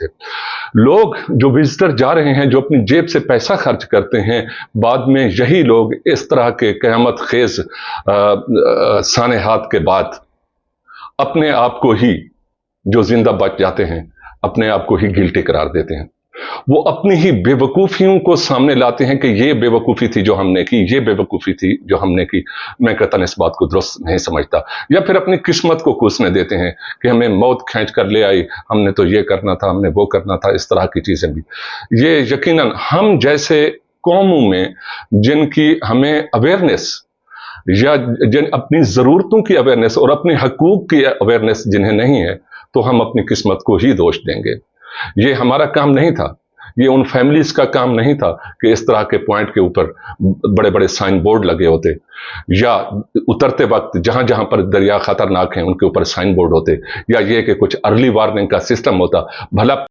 थे। लोग जो विजिटर जा रहे हैं, जो अपनी जेब से पैसा खर्च करते हैं, बाद में यही लोग इस तरह के क़यामत खेज सानेहात के बाद अपने आप को ही, जो जिंदा बच जाते हैं, अपने आप को ही गिल्टी करार देते हैं। वो अपनी ही बेवकूफ़ियों को सामने लाते हैं कि ये बेवकूफ़ी थी जो हमने की, ये बेवकूफ़ी थी जो हमने की। मैं कतई इस बात को दुरुस्त नहीं समझता। या फिर अपनी किस्मत को कोसने देते हैं कि हमें मौत खींच कर ले आई, हमने तो ये करना था, हमने वो करना था, इस तरह की चीज़ें भी। ये यकीनन हम जैसे कौमों में जिनकी हमें अवेयरनेस, या जिन अपनी ज़रूरतों की अवेयरनेस और अपने हकूक़ की अवेयरनेस जिन्हें नहीं है, तो हम अपनी किस्मत को ही दोष देंगे। ये हमारा काम नहीं था, ये उन फैमिलीज़ का काम नहीं था कि इस तरह के पॉइंट के ऊपर बड़े बड़े साइन बोर्ड लगे होते, या उतरते वक्त जहाँ जहाँ पर दरिया ख़तरनाक हैं उनके ऊपर साइन बोर्ड होते, या ये कि कुछ अर्ली वार्निंग का सिस्टम होता। भला